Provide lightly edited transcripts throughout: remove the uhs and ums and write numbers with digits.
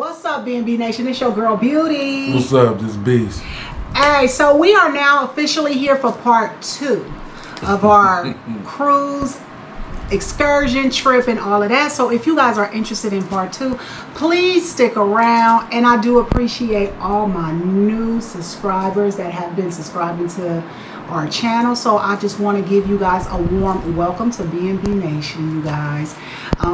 What's up, BNB Nation? It's your girl Beauty. What's up, this beast? Hey, so we are now officially here for part 2 of our cruise excursion trip and all of that. So if you guys are interested in part 2, please stick around. And I do appreciate all my new subscribers that have been subscribing to our channel. So I just want to give you guys a warm welcome to BNB Nation, you guys.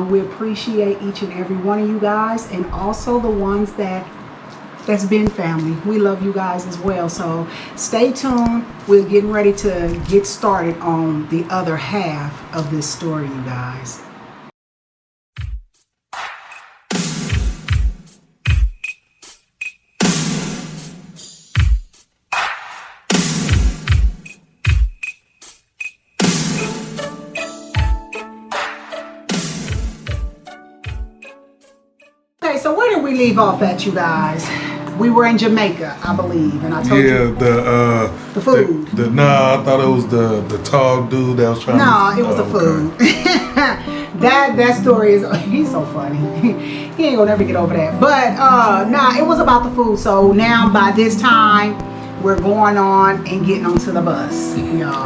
We appreciate each and every one of you guys, and also the ones that's been family. We love you guys as well. So stay tuned. We're getting ready to get started on the other half of this story, you guys. Okay, so where did we leave off at, you guys? We were in Jamaica, I believe, and I told you. The food. I thought it was the tall dude that was trying to... No, it was the food. that story is, he's so funny. He ain't gonna never get over that. But it was about the food. So now by this time, we're going on and getting onto the bus, y'all.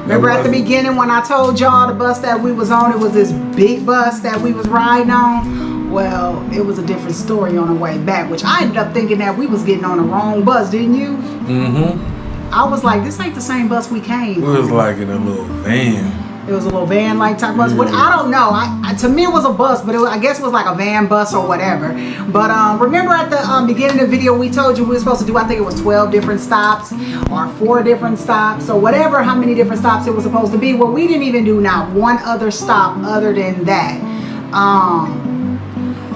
Remember at the beginning when I told y'all the bus that we was on, it was this big bus that we was riding on? Well, it was a different story on the way back, which I ended up thinking that we was getting on the wrong bus, didn't you? Mm-hmm. I was like, this ain't the same bus we came. We was like in a little van. It was a little van-like type bus. But I don't know. To me, it was a bus, but I guess it was like a van bus or whatever. But remember at the beginning of the video, we told you we were supposed to do, I think it was 12 different stops or 4 different stops or whatever, how many different stops it was supposed to be. Well, we didn't even do not one other stop other than that.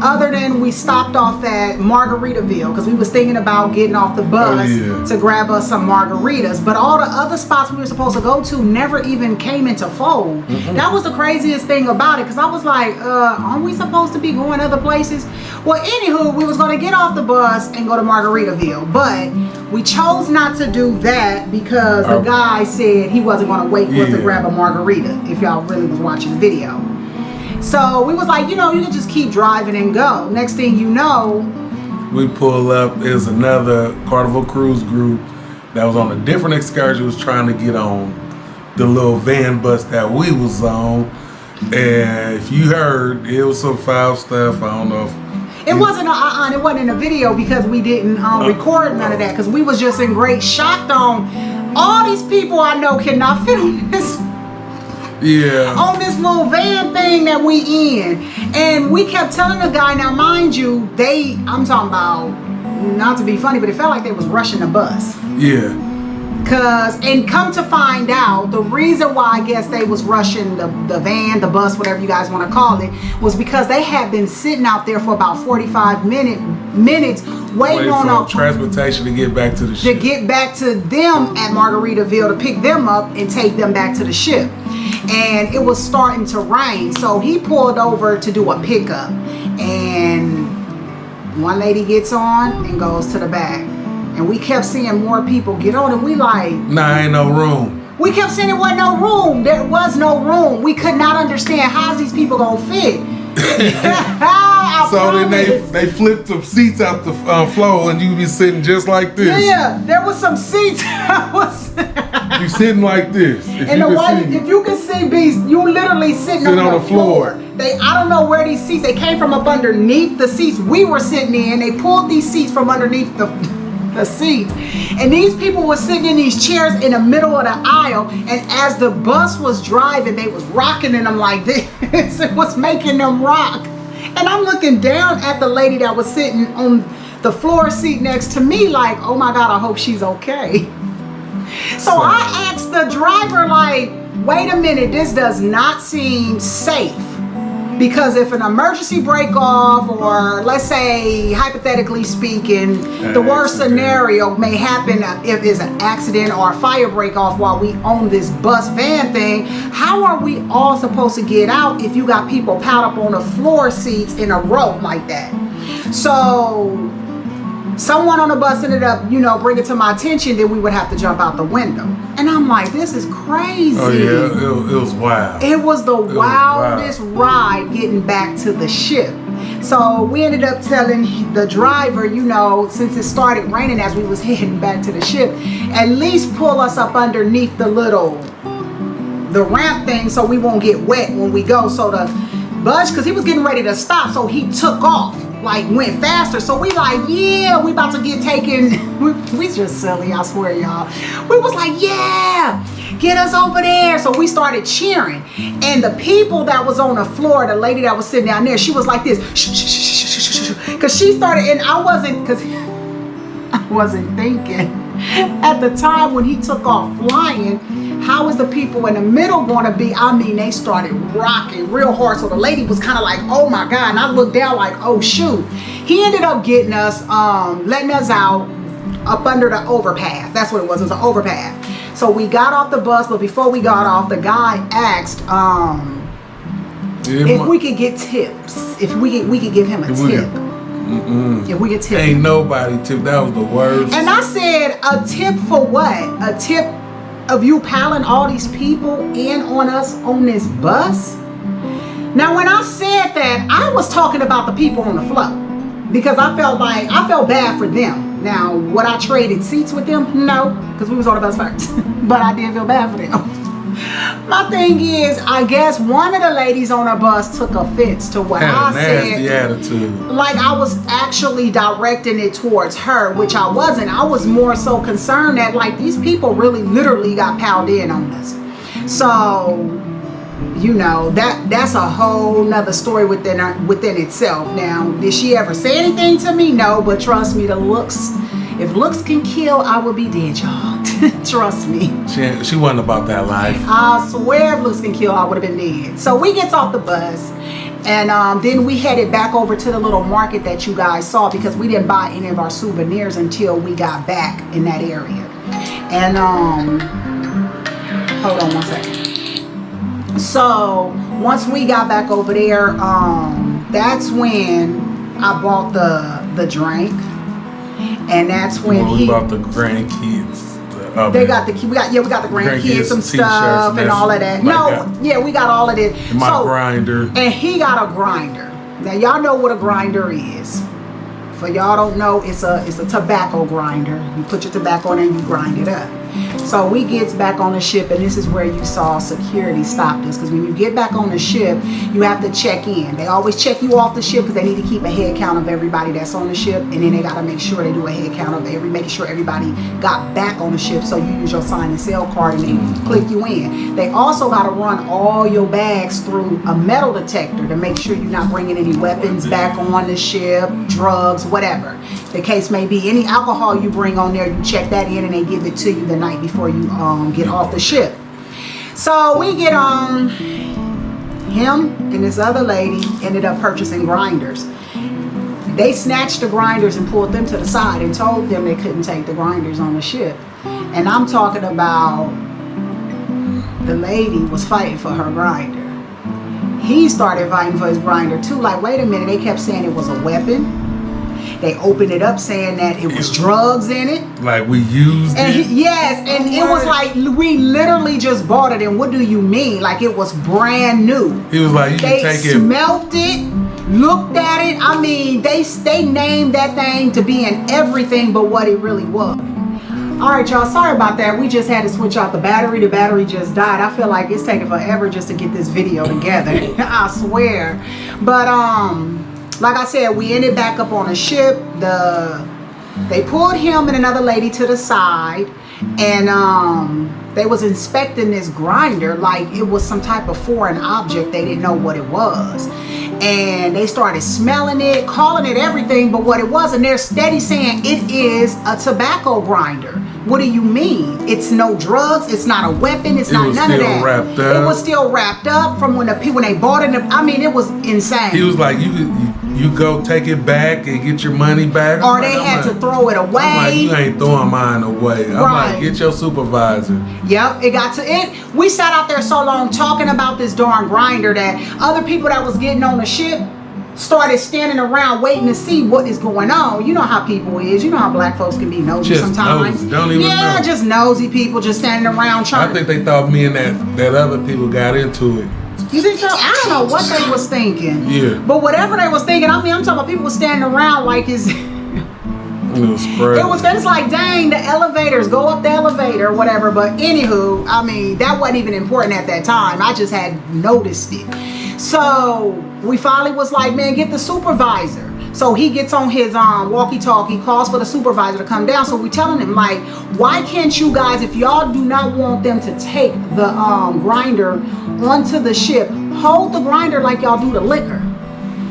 Other than we stopped off at Margaritaville because we was thinking about getting off the bus to grab us some margaritas, but all the other spots we were supposed to go to never even came into fold. That was the craziest thing about it, because I was like, aren't we supposed to be going other places? Well, anywho, we was going to get off the bus and go to Margaritaville, but we chose not to do that because the guy said he wasn't going to wait for us to grab a margarita, if y'all really was watching the video. So we was like, you can just keep driving and go. Next thing you know, we pull up. There's another Carnival Cruise group that was on a different excursion, was trying to get on the little van bus that we was on. And if you heard, it was some foul stuff. I don't know if it wasn't it wasn't in a video because we didn't record none of that, because we was just in great shock on all these people I know cannot fit on this. Yeah. On this little van thing that we in. And we kept telling the guy, now mind you, I'm talking about, not to be funny, but it felt like they was rushing the bus. Yeah. And come to find out, the reason why I guess they was rushing the van, the bus, whatever you guys want to call it, was because they had been sitting out there for about 45 minutes waiting on our transportation to get back to the ship. To get back to them at Margaritaville, to pick them up and take them back to the ship. And it was starting to rain, so he pulled over to do a pickup, and one lady gets on and goes to the back, and we kept seeing more people get on, and we like, nah, ain't no room. We kept saying there wasn't no room. There was no room. We could not understand how's these people gonna fit. So then they flipped some seats out the floor, and you be sitting just like this. Yeah, there was some seats. You sitting like this. If you can see, Beast, you literally sitting on the floor. I don't know where these seats, they came from up underneath the seats we were sitting in. They pulled these seats from underneath the seats. And these people were sitting in these chairs in the middle of the aisle. And as the bus was driving, they was rocking in them like this. It was making them rock. And I'm looking down at the lady that was sitting on the floor seat next to me like, oh my God, I hope she's okay. So I asked the driver, like, wait a minute, this does not seem safe. Because if an emergency break off, or let's say, hypothetically speaking, the worst scenario may happen if there's an accident or a fire break off while we own this bus van thing, how are we all supposed to get out if you got people piled up on the floor seats in a row like that? So someone on the bus ended up, bring it to my attention, then we would have to jump out the window. And I'm like, this is crazy. Oh yeah, it was wild. It was the wildest ride getting back to the ship. So we ended up telling the driver, you know, since it started raining as we was heading back to the ship, at least pull us up underneath the ramp thing so we won't get wet when we go. So the bus, because he was getting ready to stop, so he took off, like went faster. So we like, yeah, we about to get taken. We just silly, I swear, y'all. We was like, yeah, get us over there. So we started cheering, and the people that was on the floor, the lady that was sitting down there, she was like this, because she started, and I wasn't thinking at the time when he took off flying, how is the people in the middle going to be? I mean, they started rocking real hard. So the lady was kind of like, oh my God. And I looked down like, oh shoot. He ended up getting us, letting us out up under the overpass. That's what it was. It was an overpass. So we got off the bus, but before we got off, the guy asked if we could get tips. If we could give him a tip. If we get tips. Ain't nobody tip. That was the worst. And I said, a tip for what? A tip of you piling all these people in on us on this bus? Now, when I said that, I was talking about the people on the float, because I felt bad for them. Now, would I traded seats with them? No, because we was on the bus first. But I did feel bad for them. My thing is, I guess one of the ladies on the bus took offense to what I said. Nasty attitude. Like I was actually directing it towards her, which I wasn't. I was more so concerned that like these people really literally got piled in on us. So, you know, that's a whole nother story within itself. Now, did she ever say anything to me? No, but trust me, the looks, if looks can kill, I would be dead, y'all. Trust me. She wasn't about that life. I swear if looks can kill, I would have been dead. So we gets off the bus, and then we headed back over to the little market that you guys saw, because we didn't buy any of our souvenirs until we got back in that area. And hold on one second. So once we got back over there, that's when I bought the drink, and that's when we bought the grandkids. We got the grandkids, some stuff and all of that. We got all of it. My grinder. And he got a grinder. Now y'all know what a grinder is. For y'all don't know, it's a tobacco grinder. You put your tobacco in and you grind it up. So we gets back on the ship, and this is where you saw security stopped us, because when you get back on the ship, you have to check in. They always check you off the ship because they need to keep a head count of everybody that's on the ship, and then they got to make sure they do a head count of making sure everybody got back on the ship. So you use your sign and sell card and they click you in. They also got to run all your bags through a metal detector to make sure you're not bringing any weapons back on the ship, drugs, whatever the case may be. Any alcohol you bring on there, you check that in and they give it to you the night before you get off the ship. So we get on. Him and this other lady ended up purchasing grinders. They snatched the grinders and pulled them to the side and told them they couldn't take the grinders on the ship. And I'm talking about the lady was fighting for her grinder. He started fighting for his grinder too. Like, wait a minute, they kept saying it was a weapon. They opened it up saying that it was drugs in it. Like we used it? Yes, and it was like, we literally just bought it. And what do you mean? Like it was brand new. He was like, you can take it. They smelt it, looked at it. I mean, they named that thing to being everything but what it really was. All right, y'all, sorry about that. We just had to switch out the battery. The battery just died. I feel like it's taking forever just to get this video together. I swear. But, like I said, we ended back up on the ship. They pulled him and another lady to the side, and they was inspecting this grinder like it was some type of foreign object. They didn't know what it was. And they started smelling it, calling it everything but what it was, and they're steady saying it is a tobacco grinder. What do you mean? It's no drugs, it's not a weapon, it's not none of that. Wrapped up. It was still wrapped up from when they bought it. I mean, it was insane. He was like, you go take it back and get your money back. Or they had to throw it away. I'm like, you ain't throwing mine away. I'm like, get your supervisor. Yep, it got to it. We sat out there so long talking about this darn grinder that other people that was getting on the ship started standing around waiting to see what is going on. You know how people is. You know how black folks can be nosy just sometimes. Nosy. Don't even know. Just nosy people just standing around trying. I think they thought me and that other people got into it. You think so? I don't know what they was thinking. Yeah. But whatever they was thinking, I mean, I'm talking about people standing around like it's... It was crazy. It's like, dang, the elevators, go up the elevator or whatever. But anywho, I mean, that wasn't even important at that time. I just had noticed it. So we finally was like, man, get the supervisor. So he gets on his walkie-talkie, calls for the supervisor to come down. So we telling him, like, why can't you guys, if y'all do not want them to take the grinder onto the ship, hold the grinder like y'all do the liquor.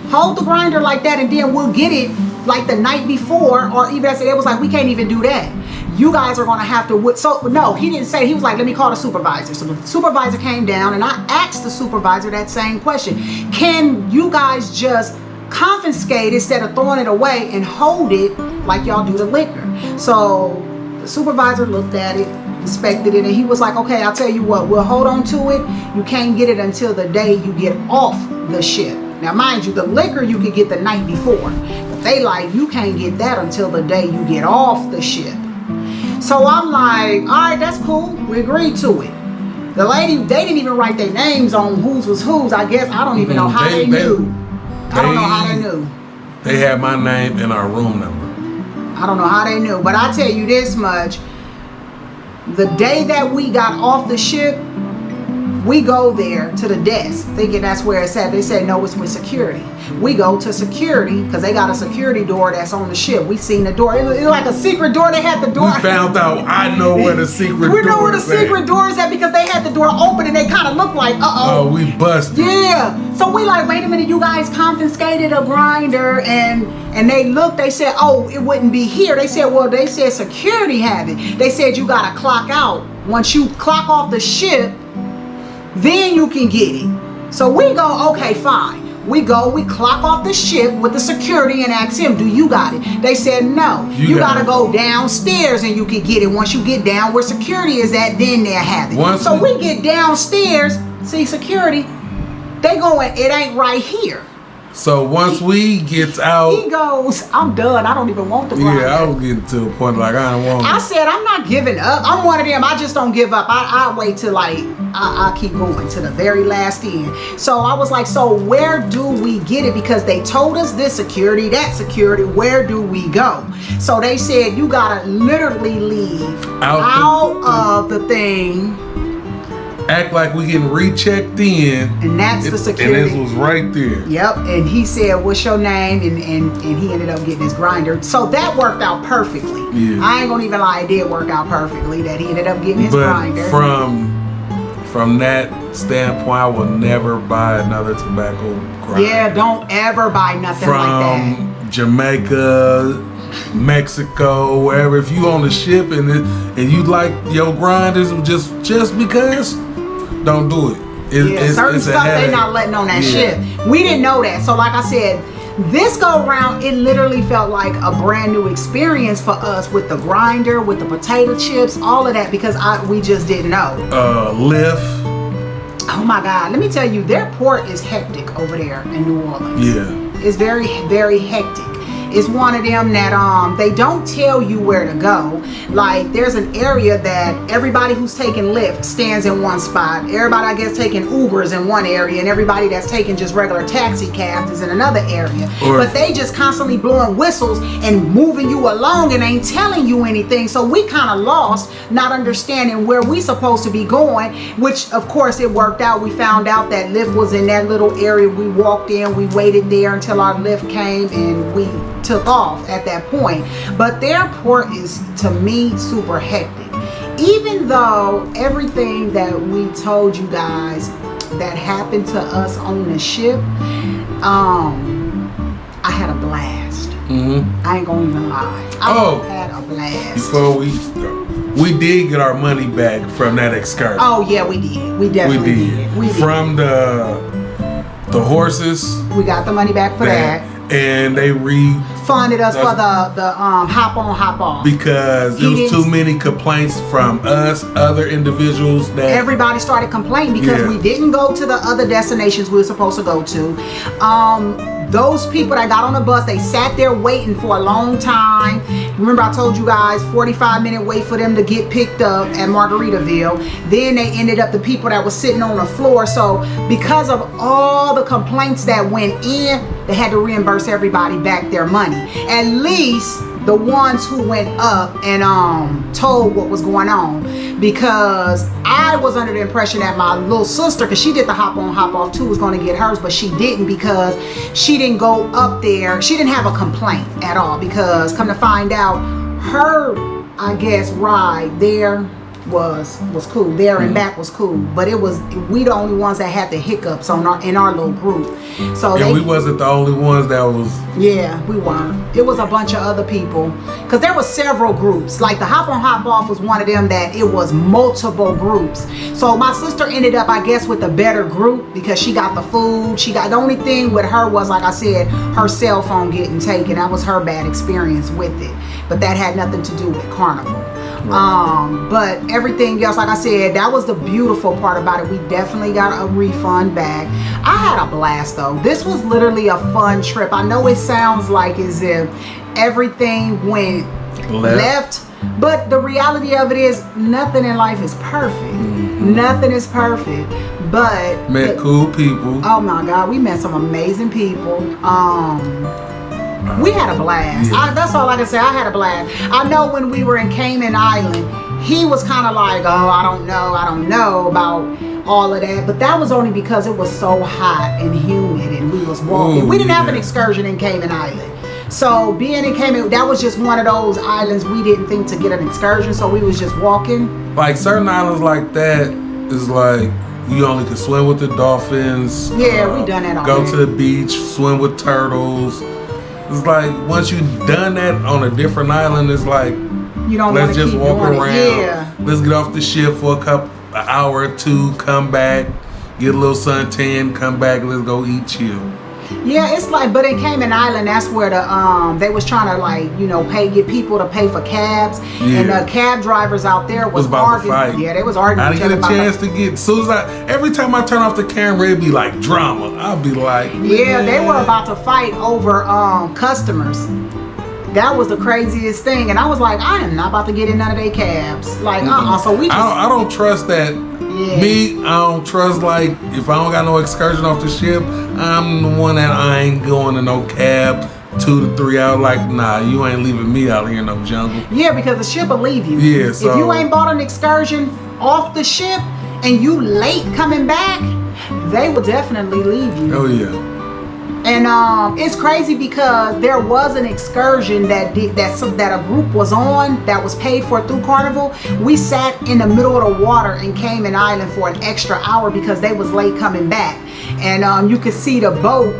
Hold the grinder like that, and then we'll get it like the night before, or even it was like, we can't even do that. You guys are gonna have to. So no, he didn't say. He was like, let me call the supervisor. So the supervisor came down, and I asked the supervisor that same question: can you guys just confiscate instead of throwing it away and hold it like y'all do the liquor? So the supervisor looked at it, inspected it, and he was like, okay, I'll tell you what, we'll hold on to it. You can't get it until the day you get off the ship. Now, mind you, the liquor you could get the night before. But they like, you can't get that until the day you get off the ship. So I'm like, all right, that's cool. We agreed to it. The lady, they didn't even write their names on whose was whose. I guess, I don't even know how they knew. I don't know how they knew. They had my name and our room number. I don't know how they knew. But I tell you this much. The day that we got off the ship, we go there to the desk thinking that's where it's at. They said, no, it's with security. We go to security because they got a security door that's on the ship. We seen the door. It was like a secret door. They had the door. We found out. I know where the secret door is. We know where the secret door is at because they had the door open and they kind of looked like, oh, we busted. Yeah. So we like, wait a minute, you guys confiscated a grinder, and they looked, they said, oh, it wouldn't be here. They said, well, they said security have it. They said you got to clock out. Once you clock off the ship, then you can get it. So we go, okay, fine. We go, we clock off the ship with the security and ask him, do you got it? They said, no. You got to go downstairs and you can get it. Once you get down where security is at, then they'll have it. So we get downstairs, see security, they going, it ain't right here. So once we gets out, he goes, I'm done. I don't even want the grinder. Yeah, I was getting to a point like I don't want it. I said, I'm not giving up. I'm one of them. I just don't give up. I wait till like, I keep going to the very last end. So I was like, so where do we get it? Because they told us this security, that security, where do we go? So they said, you got to literally leave out of the thing. Act like we getting rechecked in, and that's the security. And this was right there. Yep. And he said, "What's your name?" And he ended up getting his grinder. So that worked out perfectly. Yeah. I ain't gonna even lie, it did work out perfectly that he ended up getting his grinder. From that standpoint, I will never buy another tobacco grinder. Yeah, don't ever buy nothing like that. From Jamaica, Mexico, wherever. If you on the ship and you like your grinders just because. Don't do it. Certain stuff they not letting on that ship. We didn't know that. So like I said, this go around, it literally felt like a brand new experience for us with the grinder, with the potato chips, all of that, because we just didn't know. Lyft. Oh my God, let me tell you, their port is hectic over there in New Orleans. Yeah. It's very, very hectic. It's one of them that they don't tell you where to go. Like there's an area that everybody who's taking Lyft stands in one spot. Everybody I guess taking Ubers in one area, and everybody that's taking just regular taxi cabs is in another area. But they just constantly blowing whistles and moving you along and ain't telling you anything. So we kind of lost, not understanding where we supposed to be going, which of course it worked out. We found out that Lyft was in that little area. We walked in, we waited there until our Lyft came, and we took off at that point. But their port is, to me, super hectic. Even though everything that we told you guys that happened to us on the ship, I had a blast. I ain't gonna even lie. I had a blast. Before we did get our money back from that excursion. Oh yeah, we did. We definitely did. We did. From the horses. We got the money back for that. And they refunded us for the hop on, hop off. Because there was too many complaints from us, other individuals that everybody started complaining because we didn't go to the other destinations we were supposed to go to. Those people that got on the bus, they sat there waiting for a long time. Remember I told you guys 45-minute wait for them to get picked up at Margaritaville. Then they ended up the people that was sitting on the floor. So because of all the complaints that went in, they had to reimburse everybody back their money. At least the ones who went up and told what was going on, because I was under the impression that my little sister, because she did the hop on hop off too, was going to get hers, but she didn't, because she didn't go up there. She didn't have a complaint at all, because come to find out, her, I guess, ride there was cool. There and back was cool, but it was, we the only ones that had the hiccups in our little group. So we wasn't the only ones that was. Yeah, we weren't. It was a bunch of other people, because there were several groups. Like the hop on hop off was one of them that it was multiple groups. So my sister ended up, I guess, with a better group, because she got the food. She got, the only thing with her was, like I said, her cell phone getting taken. That was her bad experience with it, but that had nothing to do with Carnival. But everything else, like I said, that was the beautiful part about it. We definitely got a refund back. I had a blast though. This was literally a fun trip. I know it sounds like as if everything went left, but the reality of it is nothing in life is perfect. Nothing is perfect. But met cool people. Oh my God, we met some amazing people. We had a blast. Yeah. That's all I can say. I had a blast. I know when we were in Cayman Island, he was kind of like, oh, I don't know about all of that. But that was only because it was so hot and humid and we was walking. We didn't have an excursion in Cayman Island. So being in Cayman, that was just one of those islands we didn't think to get an excursion. So we was just walking. Like certain islands like that is like, you only can swim with the dolphins. Yeah, we done that Go already. to the beach, swim with turtles. It's like once you've done that on a different island, it's like, You don't let's want to just keep walk doing around. it. Yeah. Let's get off the ship for an hour or two, come back, get a little suntan, come back, let's go eat, chill. Yeah, it's like, but in Cayman Island, that's where the they was trying to, like, you know, get people to pay for cabs, and the cab drivers out there was about arguing. to fight. Yeah, they was arguing. I didn't get a chance to get. Soon as every time I turn off the camera, it'd be like drama. I'll be like, Yeah, they were about to fight over customers. That was the craziest thing, and I was like, I am not about to get in none of their cabs. Like, So we just. I don't trust that. Yeah. Me, I don't trust, like, if I don't got no excursion off the ship, I'm the one that I ain't going to no cab 2 to 3 hours. Like, nah, you ain't leaving me out here in no jungle. Yeah, because the ship will leave you. Yeah, so. If you ain't bought an excursion off the ship and you late coming back, they will definitely leave you. Oh, yeah. And it's crazy because there was an excursion that a group was on that was paid for through Carnival. We sat in the middle of the water in Cayman Island for an extra hour because they was late coming back, and you could see the boat,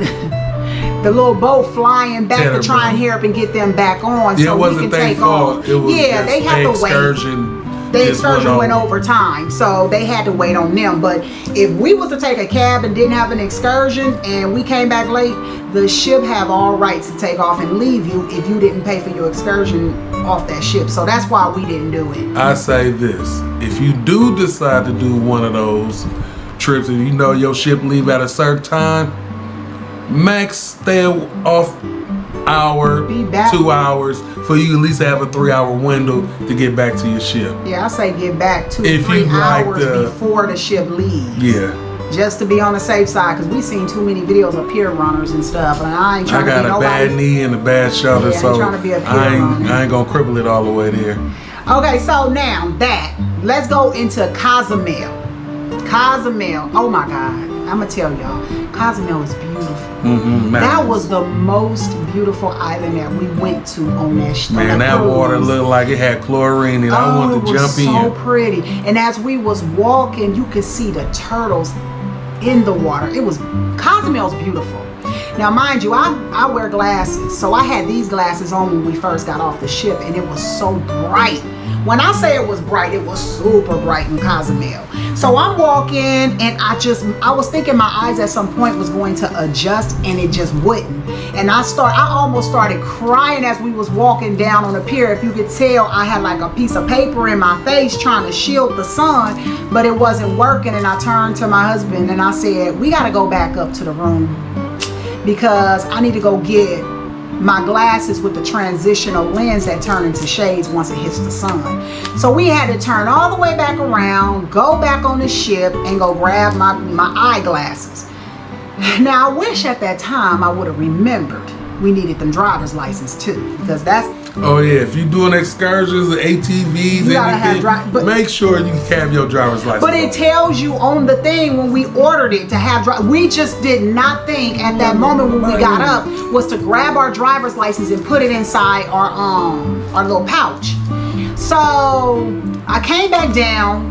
the little boat flying back to try and help and get them back on, so we can take off. It was they had to wait. The excursion went over time, so they had to wait on them. But if we was to take a cab and didn't have an excursion and we came back late, the ship have all rights to take off and leave you if you didn't pay for your excursion off that ship. So that's why we didn't do it. I say this, if you do decide to do one of those trips and you know your ship leave at a certain time, max stay off hour, 2 hours, for you at least have a 3-hour window to get back to your ship. Yeah, I say get back 2 to 3 you like hours before the ship leaves. Yeah. Just to be on the safe side, because we seen too many videos of pier runners and stuff, and I ain't trying to be I got a bad knee and a bad shoulder, Yeah, so trying to be a pier runner. I ain't gonna cripple it all the way there. Okay, so now let's go into Cozumel. Cozumel, oh my God, I'm gonna tell y'all, Cozumel is beautiful. That was the most beautiful island that we went to on that Man, that water looked like it had chlorine, and I wanted to jump in. It was so pretty. And as we was walking, you could see the turtles in the water. Cozumel's beautiful. Now, mind you, I wear glasses, so I had these glasses on when we first got off the ship, and it was so bright. When I say it was bright, it was super bright in Cozumel. So I'm walking, and I was thinking my eyes at some point was going to adjust, and it just wouldn't. And I almost started crying as we was walking down on the pier. If you could tell, I had like a piece of paper in my face trying to shield the sun, but it wasn't working. And I turned to my husband and I said, we got to go back up to the room, because I need to go get my glasses with the transitional lens that turn into shades once it hits the sun. So we had to turn all the way back around, go back on the ship, and go grab my eyeglasses. Now, I wish at that time I would have remembered we needed them driver's license too, because that's... Oh yeah, if you're doing excursions, ATVs, You gotta have anything, make sure you have your driver's license. But it tells you on the thing when we ordered it to have we just did not think at that moment when we got up was to grab our driver's license and put it inside our little pouch. So I came back down,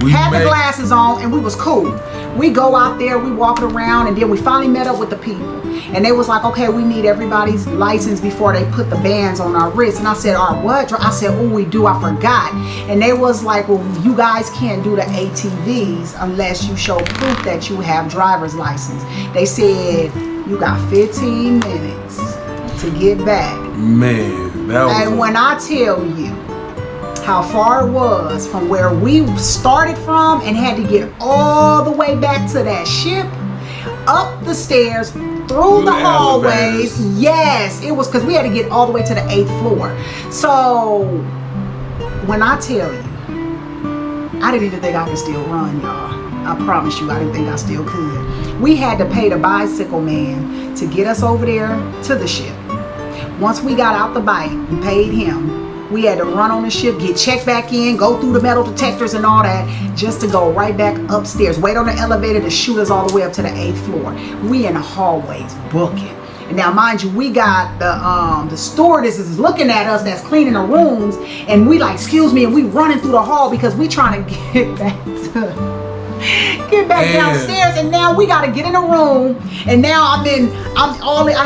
had the glasses on, and we was cool. We go out there, we walked around, and then we finally met up with the people. And they was like, okay, we need everybody's license before they put the bands on our wrists. And I said, our what? I said, oh, we do, I forgot. And they was like, well, you guys can't do the ATVs unless you show proof that you have driver's license. They said, you got 15 minutes to get back. Man, that was... And when I tell you how far it was from where we started from and had to get all the way back to that ship, up the stairs, through the hallways. Elevators. Yes, it was because we had to get all the way to the 8th floor. So when I tell you, I didn't even think I could still run, y'all. I promise you, I didn't think I still could. We had to pay the bicycle man to get us over there to the ship. Once we got out the bike and paid him, we had to run on the ship, get checked back in, go through the metal detectors and all that, just to go right back upstairs. Wait on the elevator to shoot us all the way up to the 8th floor. We in the hallways booking. And now, mind you, we got the stewardesses looking at us that's cleaning the rooms, and we like, excuse me, and we running through the hall because we trying to get back downstairs. And now we got to get in a room, and now I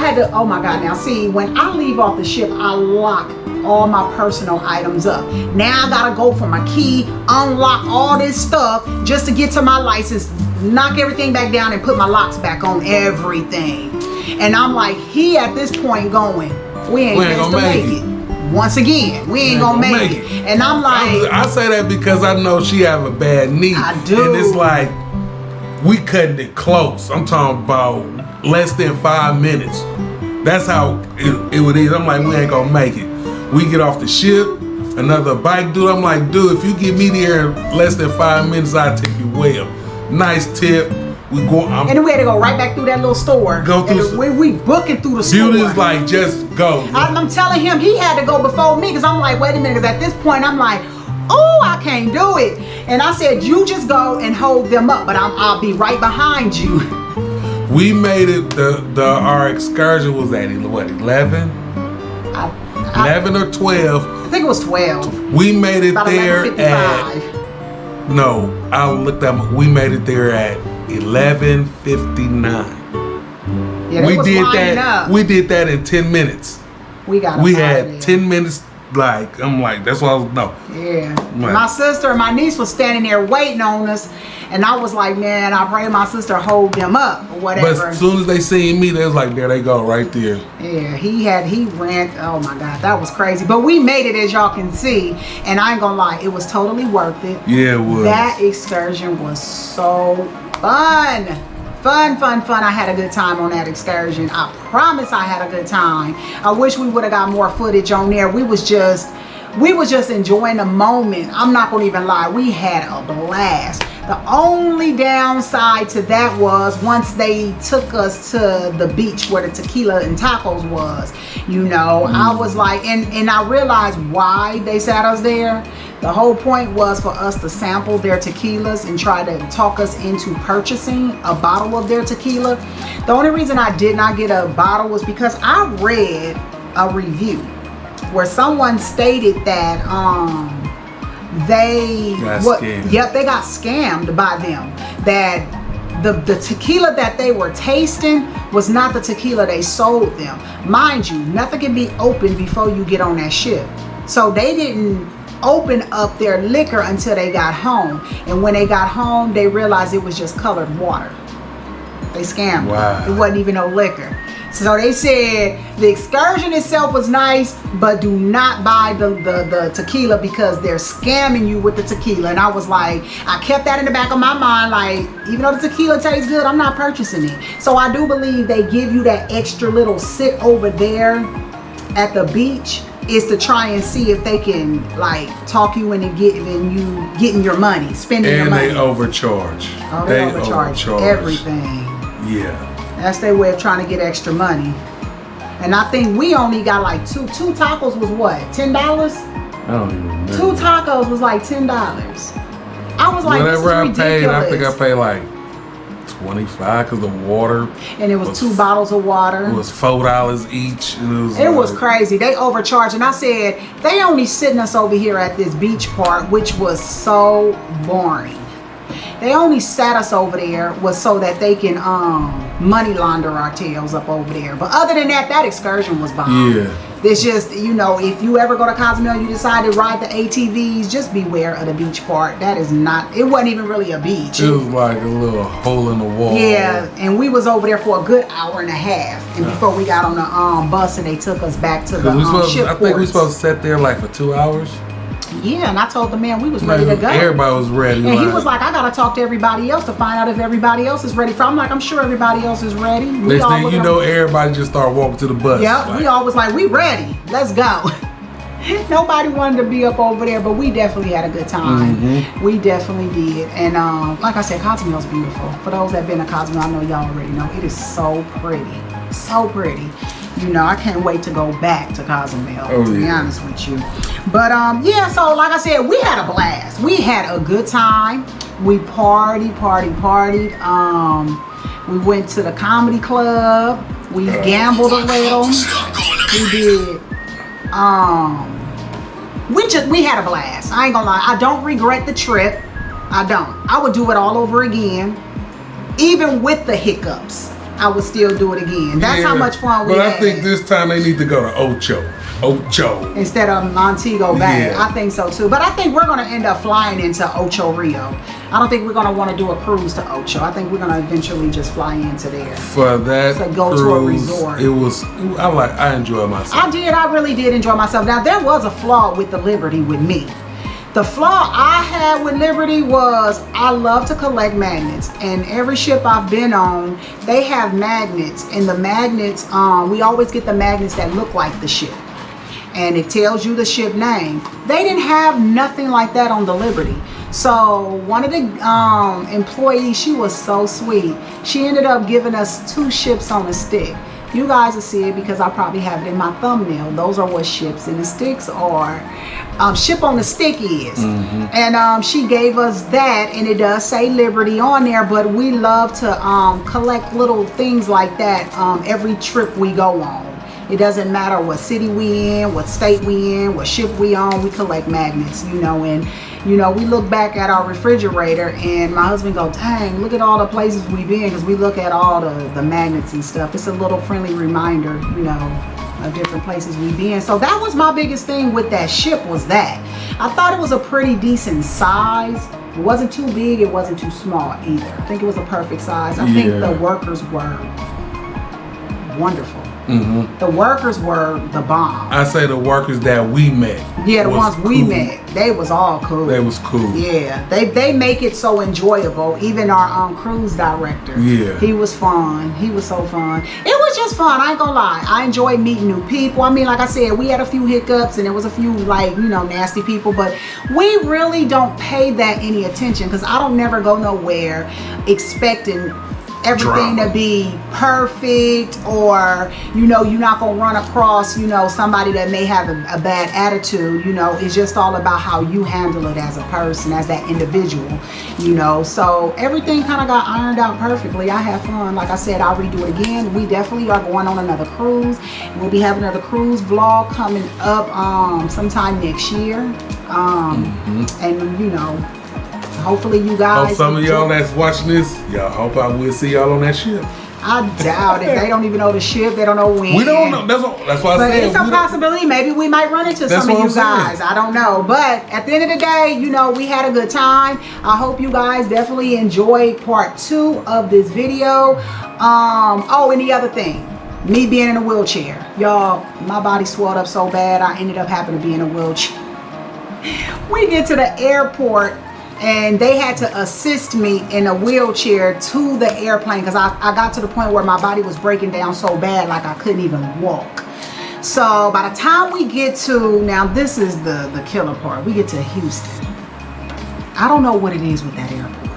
had to, oh my God, now see, when I leave off the ship, I lock all my personal items up. Now I gotta go for my key, unlock all this stuff just to get to my license, knock everything back down and put my locks back on everything. And I'm like, he at this point going, we ain't gonna make it. Once again, we ain't gonna make it. And I'm like, I say that because I know she have a bad knee. I do. And it's like, we cutting it close. I'm talking about less than 5 minutes. That's how it would is. I'm like, we ain't gonna make it. We get off the ship, another bike dude. I'm like, dude, if you get me there in less than 5 minutes, I'll take you well. Nice tip. We go. And then we had to go right back through that little store. Go through. We booking through the store. Beauty's like, just go. I'm telling him he had to go before me because I'm like, wait a minute. Because at this point, I'm like, oh, I can't do it. And I said, you just go and hold them up, but I'll be right behind you. We made it. Our excursion was at what, 11? 11 or 12. I think it was 12. We made it about there 11:55. at... No, I looked at... We made it there at 11:59. Yeah, we did that. Up. We did that in 10 minutes. We had 10 minutes. Like, I'm like, that's what I was... No. Yeah. My sister and my niece was standing there waiting on us. And I was like, man, I pray my sister hold them up or whatever. But as soon as they seen me, they was like, there they go, right there. Yeah, he ran, oh my God, that was crazy. But we made it, as y'all can see. And I ain't gonna lie, it was totally worth it. Yeah, it was. That excursion was so fun. Fun. I had a good time on that excursion. I promise I had a good time. I wish we would have got more footage on there. We was just enjoying the moment. I'm not gonna even lie, we had a blast. The only downside to that was once they took us to the beach where the tequila and tacos was, I was like, and I realized why they sat us there. The whole point was for us to sample their tequilas and try to talk us into purchasing a bottle of their tequila. The only reason I did not get a bottle was because I read a review where someone stated that they got scammed by them. That the tequila that they were tasting was not the tequila they sold them. Mind you, nothing can be opened before you get on that ship. So they didn't open up their liquor until they got home. And when they got home, they realized it was just colored water. They scammed them. It wasn't even no liquor. So they said the excursion itself was nice, but do not buy the tequila because they're scamming you with the tequila. And I was like, I kept that in the back of my mind, like, even though the tequila tastes good, I'm not purchasing it. So I do believe they give you that extra little sit over there at the beach is to try and see if they can like talk you into getting your money, spending your money. And they overcharge. Oh, they overcharge everything. Yeah. That's their way of trying to get extra money. And I think we only got like two tacos was what? $10? I don't even remember. 2 tacos was like $10. I was like, whatever this is I ridiculous. paid, I think I paid like $25 because the water. And it was 2 bottles of water. It was $4 each. It was crazy. They overcharged. And I said, they only sitting us over here at this beach park, which was so boring. They only sat us over there was so that they can money launder our tails up over there. But other than that, that excursion was bomb. Yeah. It's just, you know, if you ever go to Cozumel, you decide to ride the ATVs, just beware of the beach part. That is not, it wasn't even really a beach. It was like a little hole in the wall. Yeah, and we was over there for a good hour and a half. And before we got on the bus and they took us back to the ship I think we supposed to sit there like for 2 hours. Yeah, and I told the man we was ready to go. Everybody was ready. And he was like, I gotta talk to everybody else to find out if everybody else is ready. I'm like, I'm sure everybody else is ready. Next thing you know, everybody just started walking to the bus. Yep, like, we all was like, we ready. Let's go. Nobody wanted to be up over there, but we definitely had a good time. Mm-hmm. We definitely did. And like I said, Cozumel's beautiful. For those that been to Cozumel, I know y'all already know. It is so pretty. So pretty. You know, I can't wait to go back to Cozumel, to be honest with you. But yeah, so like I said, we had a blast. We had a good time. We partied. We went to the comedy club. We gambled a little. We did. We had a blast. I ain't gonna lie. I don't regret the trip. I don't. I would do it all over again, even with the hiccups. I would still do it again. That's how much fun we had. But I think this time they need to go to Ocho. Instead of Montego Bay. Yeah. I think so too. But I think we're going to end up flying into Ocho Rio. I don't think we're going to want to do a cruise to Ocho. I think we're going to eventually just fly into there. For that to go cruise, to a resort. I enjoyed myself. I really did enjoy myself. Now there was a flaw with the Liberty with me. The flaw I had with Liberty was I love to collect magnets, and every ship I've been on, they have magnets, and the magnets, we always get the magnets that look like the ship, and it tells you the ship name. They didn't have nothing like that on the Liberty. So one of the employees, she was so sweet. She ended up giving us 2 ships on a stick. You guys will see it because I probably have it in my thumbnail. Those are what ships in the sticks are. Ship on the stick is. Mm-hmm. And she gave us that, and it does say Liberty on there, but we love to collect little things like that every trip we go on. It doesn't matter what city we in, what state we in, what ship we on, we collect magnets, you know. And you know, we look back at our refrigerator and my husband go, dang, look at all the places we've been, because we look at all the magnets and stuff. It's a little friendly reminder, you know, of different places we've been. So that was my biggest thing with that ship, was that I thought it was a pretty decent size. It wasn't too big, it wasn't too small either. I think it was a perfect size. I think the workers were wonderful. Mm-hmm. The workers were the bomb. I say the workers that we met. Yeah, the ones we met, they was all cool. They was cool. Yeah, they make it so enjoyable. Even our cruise director. Yeah, he was fun. He was so fun. It was just fun. I ain't gonna lie. I enjoyed meeting new people. I mean, like I said, we had a few hiccups and there was a few, like, you know, nasty people, but we really don't pay that any attention, because I don't never go nowhere expecting everything to be perfect, or, you know, you're not gonna run across, you know, somebody that may have a bad attitude. You know, it's just all about how you handle it as a person, as that individual, you know. So everything kind of got ironed out perfectly. I had fun. Like I said, I'll redo it again. We definitely are going on another cruise. We'll be having another cruise vlog coming up sometime next year, and you know, hopefully you guys. Hope some of y'all that's watching this, y'all hope I will see y'all on that ship. I doubt it. They don't even know the ship. They don't know when. We don't know. That's why I said. But it's a possibility. Maybe we might run into some of you guys. I don't know. But at the end of the day, you know, we had a good time. I hope you guys definitely enjoyed part 2 of this video. Oh, and the other thing. Me being in a wheelchair. Y'all, my body swelled up so bad, I ended up having to be in a wheelchair. We get to the airport, and they had to assist me in a wheelchair to the airplane because I got to the point where my body was breaking down so bad, like I couldn't even walk. So by the time we get to, now this is the killer part, we get to Houston. I don't know what it is with that airport.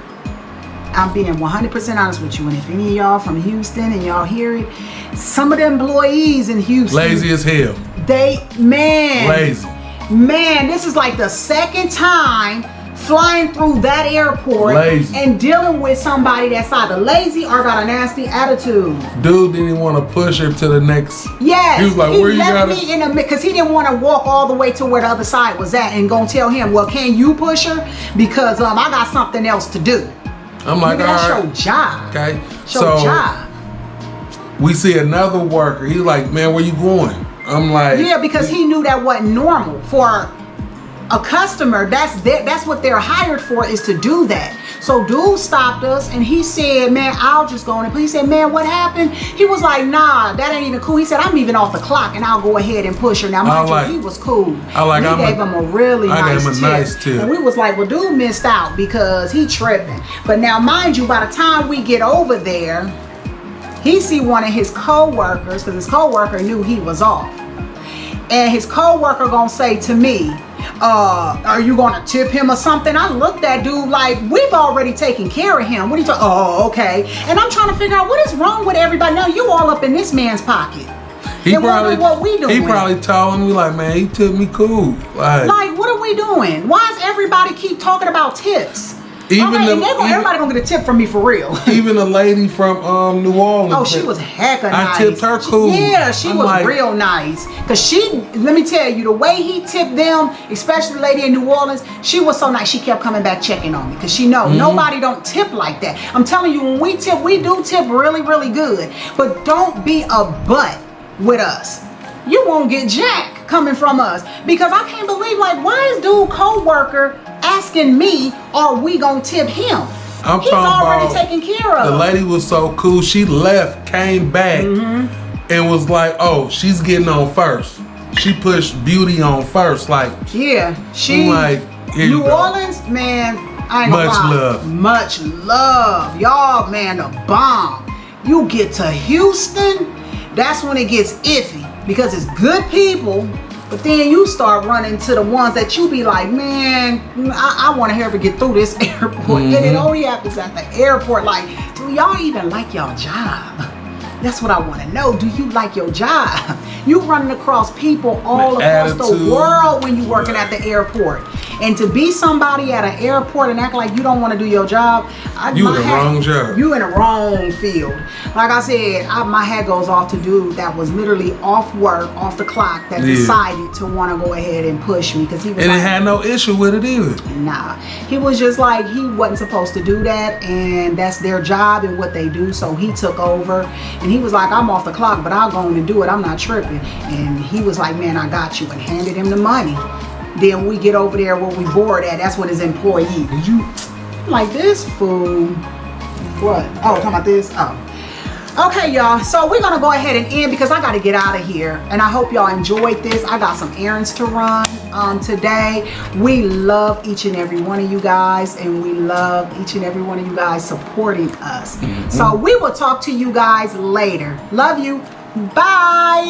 I'm being 100% honest with you, and if any of y'all from Houston and y'all hear it, some of the employees in Houston, Lazy as hell. Lazy. Man, this is like the second time flying through that airport and dealing with somebody that's either lazy or got a nasty attitude. Dude didn't even want to push her to the next. Yes, he was like, "Where you got me in the because he didn't want to walk all the way to where the other side was at and go tell him, well, can you push her because I got something else to do." I'm like, that's all right. your job. Okay, your job. We see another worker. He's like, "Man, where you going?" I'm like, yeah, because he knew that wasn't normal for a customer. That's what they're hired for, is to do that. So dude stopped us and he said, "Man, I'll just go in." He said, "Man, what happened?" He was like, "Nah, that ain't even cool." He said, "I'm even off the clock and I'll go ahead and push her." Now, mind you, he was cool. We gave him a really nice tip. And we was like, well, dude missed out because he tripping. But now, mind you, by the time we get over there, he see one of his co-workers, because his co-worker knew he was off. And his co-worker gonna say to me, are you gonna tip him or something? I looked at dude like, we've already taken care of him. What are you talking? Oh, okay. And I'm trying to figure out what is wrong with everybody. Now you all up in this man's pocket. He probably what we doing. He probably told me like, "Man, he tipped me cool." Like, what are we doing? Why does everybody keep talking about tips? Everybody gonna get a tip from me for real. Even the lady from New Orleans. Oh, she was hecka nice. I tipped her cool. Yeah, she was real nice. Cause let me tell you, the way he tipped them, especially the lady in New Orleans, she was so nice. She kept coming back checking on me, cause she know nobody don't tip like that. I'm telling you, when we tip, we do tip really, really good. But don't be a butt with us. You won't get jack coming from us, because I can't believe, like, why is dude co-worker asking me, are we gonna tip him? He's already taken care of. The lady was so cool. She left, came back, and was like, "Oh, she's getting on first." She pushed Beauty on first, like, yeah. She like, New Orleans, man. I ain't much love, much love, y'all, man. The bomb. You get to Houston, that's when it gets iffy, because it's good people. But then you start running to the ones that you be like, man, I want to ever get through this airport. And it only happens at the airport. Like, do y'all even like your job? That's what I want to know. Do you like your job? You running across people all across the world when you working at the airport. And to be somebody at an airport and act like you don't want to do your job, you in the wrong job. You in the wrong field. Like I said, my hat goes off to dude that was literally off work, off the clock, that decided to want to go ahead and push me, because he was. And it had no issue with it either. Nah, he was just like, he wasn't supposed to do that, and that's their job and what they do. So he took over, and he was like, "I'm off the clock, but I'll go on and do it. I'm not tripping." And he was like, "Man, I got you," and handed him the money. Then we get over there where we board at. That's what his employee. Did you like this fool? What? Oh, talking about this? Oh. Okay, y'all. So we're gonna go ahead and end, because I gotta get out of here. And I hope y'all enjoyed this. I got some errands to run today. We love each and every one of you guys, and we love each and every one of you guys supporting us. So we will talk to you guys later. Love you. Bye.